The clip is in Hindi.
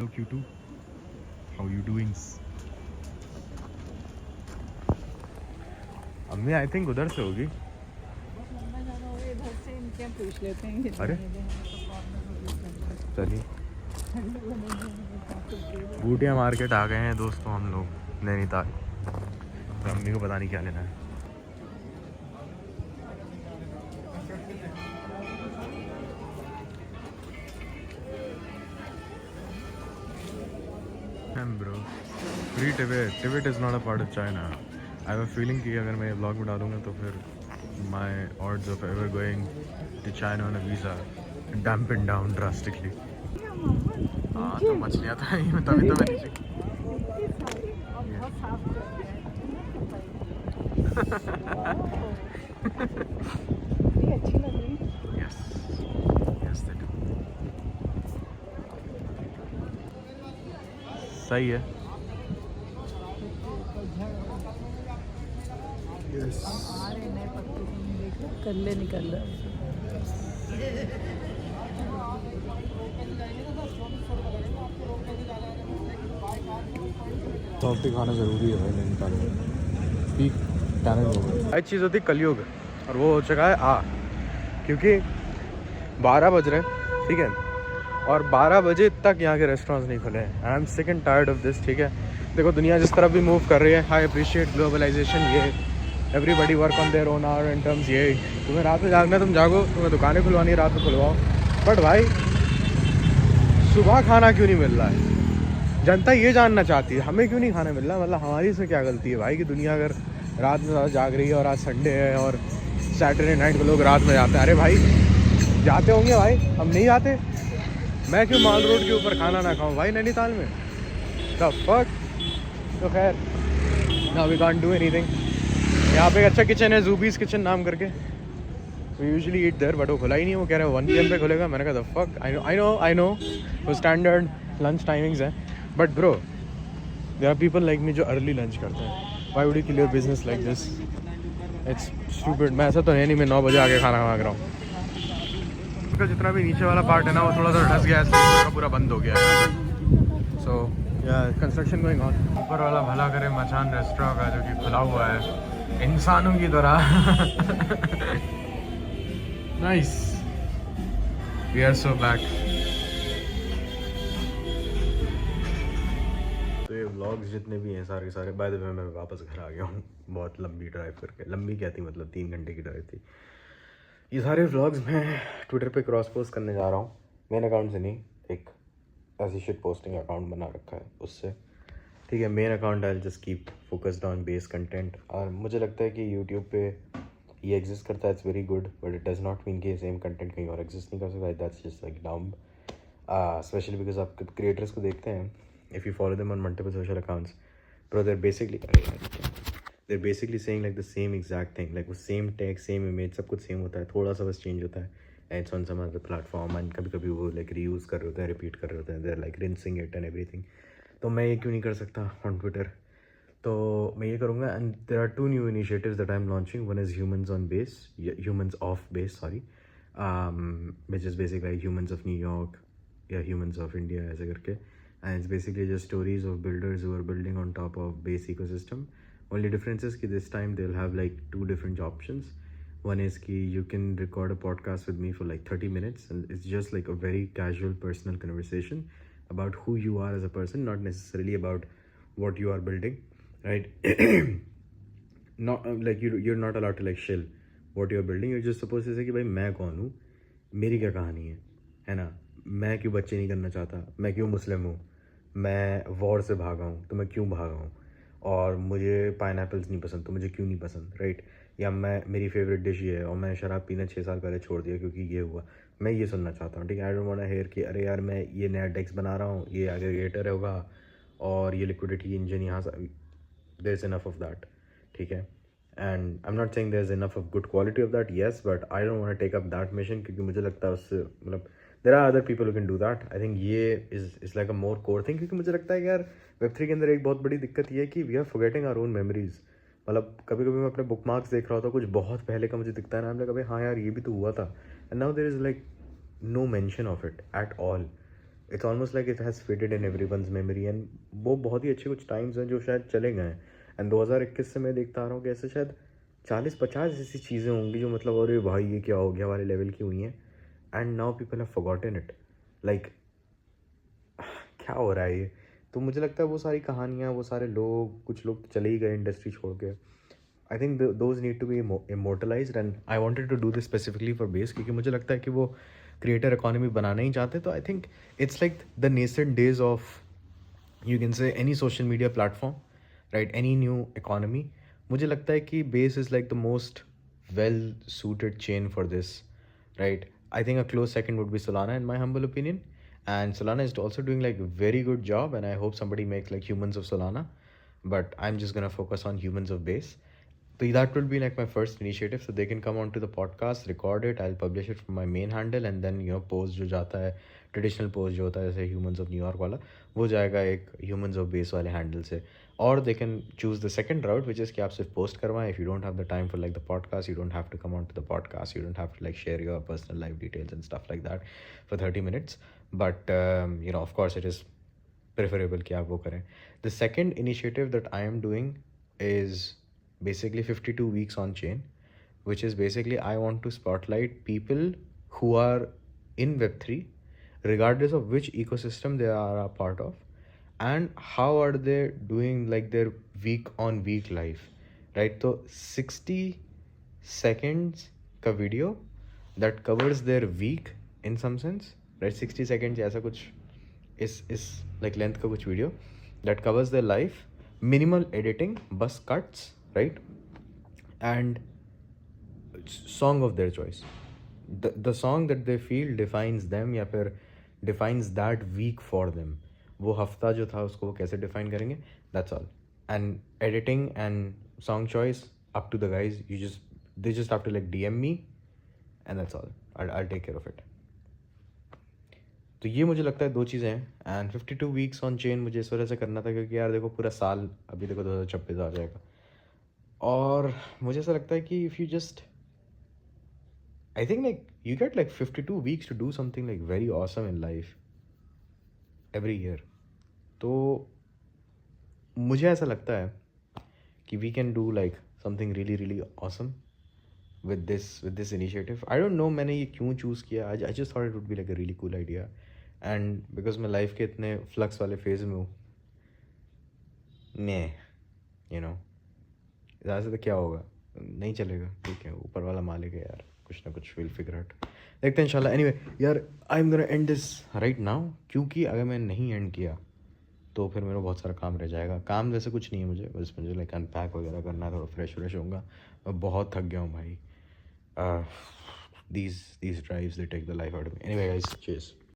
Hello Q2, how you doing? अम्मी आई थिंक उधर से होगी। लंबा जाना होगा इधर से इनके यहाँ पूछ लेते हैं कितने अरे बजे हैं तो कॉर्नर में पूछ लेते हैं। चलिए ठंडे बनेंगे बूटिया मार्केट आ गए हैं दोस्तों हम लोग नैनीताल। तो अम्मी को पता नहीं क्या लेना है। Bro free Tibet is not a part of China. I have a feeling कि अगर मैं ये ब्लॉग में डालूंगा तो फिर my odds of ever going to China on a visa dampen down drastically. हाँ तो मछलियाँ तो ही में तभी तो मैं नीचे बहुत साफ कर दिया है ये अच्छी लग रही है। यस यस दैट सही है। यस आ रहे नए पत्ते देख लो कल्ले निकल रहे कॉफ़ी खाना ज़रूरी है भाई नैनीताल में। पीक टैलेंट हो गया। एक चीज़ होती है कलयुग और वो हो चुका है क्योंकि 12 बज रहे हैं ठीक है और 12 बजे तक यहाँ के रेस्टोरेंट्स नहीं खुले हैं। I am sick and tired of this. ठीक है देखो दुनिया जिस तरफ भी मूव कर रही है आई अप्रिशिएट ग्लोबलाइजेशन। ये everybody work on their own hour in terms. ये तुम्हें रात में जागना तुम जागो, तुम्हें दुकानें खुलवानी है रात में खुलवाओ, बट भाई सुबह खाना क्यों नहीं मिल रहा है? जनता ये जानना चाहती है हमें क्यों नहीं खाना मिल रहा। मतलब हमारी इसमें क्या गलती है भाई कि दुनिया अगर रात में ज़्यादा जाग रही है और आज संडे है और सैटरडे नाइट को लोग रात में जाते हैं। अरे भाई जाते होंगे भाई, हम नहीं जाते। मैं क्यों माल रोड के ऊपर खाना ना खाऊं भाई नैनीताल में? The fuck. तो खैर now we can't do anything. यहाँ पे एक अच्छा किचन है जूबीज किचन नाम करके। We usually eat there but वो खुला ही नहीं है। वो कह रहे हैं 1 PM पे खुलेगा। मैंने कहा द फक। आई नो वो स्टैंडर्ड लंच टाइमिंग्स हैं but bro there are people like me जो अर्ली लंच करते हैं। Why would you kill your business like this? It's stupid. मैं ऐसा तो है नहीं मैं 9 बजे आके खाना मांग रहा हूँ। उसका जितना भी नीचे वाला पार्ट है ना वो थोड़ा सा ढस गया है इसलिए पूरा पूरा बंद हो गया है। सो या कंस्ट्रक्शन गोइंग ऑन। ऊपर वाला भला करे मचान रेस्टोरेंट का जो कि खुला हुआ है इंसानों की तरह। Nice we are so back. तो ये व्लॉग्स जितने भी हैं सारे सारे बाय द वे मैं वापस घर आ गया हूँ बहुत लंबी ड्राइव करके। लंबी क्या थी मतलब 3 घंटे की ड्राइव थी। ये सारे व्लॉग्स मैं ट्विटर पे क्रॉस पोस्ट करने जा रहा हूँ मेन अकाउंट से नहीं, एक ऐसी शिट पोस्टिंग अकाउंट बना रखा है उससे। ठीक है main account I just keep focused on base content. और मुझे लगता है कि यूट्यूब पे ये एग्जिस्ट करता है it's very good but it does not mean कि सेम कंटेंट कहीं और एग्जिस्ट नहीं कर सकता। That's just like dumb specially because आप क्रिएटर्स को देखते हैं if you follow them on multiple social accounts bro they're basically saying like the same exact thing, like वो same text same image सब कुछ same होता है, थोड़ा सा बस change होता है and it's on some other platform and कभी कभी वो like reuse कर रहे होते हैं repeat कर रहे होते हैं, they're like rinsing it and everything। तो मैं ये क्यों नहीं कर सकता on Twitter? तो मैं ये करूँगा and there are 2 new initiatives that I'm launching. One is humans on base, humans off base sorry, which is basically like humans of New York या humans of India ऐसे करके and it's basically just stories of builders who are building on top of base ecosystem. Only difference is that this time they'll have like 2 different options. One is कि you can record a podcast with me for like 30 minutes and it's just like a very casual personal conversation about who you are as a person, not necessarily about what you are building, right? Not like you're not allowed to like shill what you're building. You're just supposed to say कि भाई मैं कौन हूँ, मेरी क्या कहानी है ना? मैं क्यों बच्चे नहीं करना चाहता, मैं क्यों मुस्लिम हूँ, मैं वॉर से भागा हूँ तो मैं क्यों भागा हूँ, और मुझे पाइनएप्पल्स नहीं पसंद तो मुझे क्यों नहीं पसंद, राइट? या मैं मेरी फेवरेट डिश ये है और मैं शराब पीना 6 साल पहले छोड़ दिया क्योंकि ये हुआ। मैं ये सुनना चाहता हूँ ठीक है। I don't want to hear कि अरे यार मैं ये नया डेक्स बना रहा हूँ, ये एग्रीगेटर होगा और ये लिक्विडिटी इंजन यहाँ से। There is enough of that ठीक है। And I am not saying there is enough of good quality of that yes but I don't want to take up that mission क्योंकि मुझे लगता है उससे मतलब there are other people who can do that. I think ये is like a more core thing क्योंकि मुझे लगता है कि यार Web3 के अंदर एक बहुत बड़ी दिक्कत ये है कि we are forgetting our own memories. मतलब कभी कभी मैं अपने बुक मार्क्स देख रहा होता कुछ बहुत पहले का मुझे दिखता है ना, हम लोग हाँ यार ये भी तो हुआ था and now there is like no mention of it at all it's almost like it has fitted in everyone's memory and वो बहुत ही अच्छे कुछ टाइम्स हैं जो शायद चले गए हैं। एंड 2021 से मैं देखता आ रहा हूँ कि ऐसे शायद 40-50 ऐसी चीज़ें होंगी जो मतलब अरे भाई ये क्या हो गया वाले लेवल की हुई हैं। And now people have forgotten it. Like क्या हो रहा है ये। तो मुझे लगता है वो सारी कहानियाँ, वो सारे लोग, कुछ लोग चले ही गए इंडस्ट्री छोड़ के। I think those need to be immortalised and I wanted to do this specifically for base, क्योंकि मुझे लगता है कि वो क्रिएटर इकोनॉमी बनाना ही चाहते। तो I think it's like the nascent days of you can say any social media platform, right, any new economy. मुझे लगता है कि base is like the most well suited chain for this, right? I think a close second would be Solana in my humble opinion, and Solana is also doing like a very good job, and I hope somebody makes like Humans of Solana, but I'm just gonna focus on Humans of Base. So that will be like my first initiative, so they can come onto the podcast, record it, I'll publish it from my main handle, and then post जो जाता है traditional post जो होता है जैसे Humans of New York वाला, वो जाएगा एक Humans of Base वाले handle से। और they can choose the second route, which is कि आप सिर्फ post करवाएं। if you don't have the time for like the podcast, you don't have to come onto the podcast, you don't have to like share your personal life details and stuff like that for 30 minutes, but of course it is preferable कि आप वो करें। The second initiative that I am doing is basically 52 weeks on chain, which is basically I want to spotlight people who are in Web3 regardless of which ecosystem they are a part of, and how are they doing like their week on week life, right? So 60 seconds का video that covers their week in some sense, right? 60 seconds ऐसा कुछ इस like length का कुछ video that covers their life, minimal editing, बस cuts, right? And song of their choice, the song that they feel defines them या फिर defines that week for them, वो हफ्ता जो था उसको वो कैसे define करेंगे, that's all. And editing and song choice up to the guys, they just have to like DM me and that's all. I'll take care of it. तो ये मुझे लगता है दो चीज़ें हैं। एंड 52 वीक्स ऑन चेन मुझे इस वजह से करना था क्योंकि यार देखो पूरा साल अभी देखो 2026 आ जाएगा, और मुझे ऐसा लगता है कि if you just I think like you get like 52 weeks to do something like very awesome in life every year. तो मुझे ऐसा लगता है कि we can do like something really really awesome with this initiative. I don't know मैंने ये क्यों चूज़ किया। I just thought it would be like a really cool idea, and because मैं लाइफ के इतने फ्लक्स वाले फेज में हूँ, ज़्यादा से तो क्या होगा, नहीं चलेगा, ठीक है, ऊपर वाला मालिक है यार, कुछ ना कुछ विल फिगर आउट, देखते हैं इंशाल्लाह। एनीवे यार, I am gonna and this right now, क्योंकि अगर मैं नहीं एंड किया तो फिर मेरा बहुत सारा काम रह जाएगा। काम वैसे कुछ नहीं है मुझे, बस मुझे लाइक अनपैक वगैरह करना है, थोड़ा फ्रेश होऊंगा। मैं बहुत थक गया हूँ भाई। these drives, they take the life out of me. Anyway guys, cheers.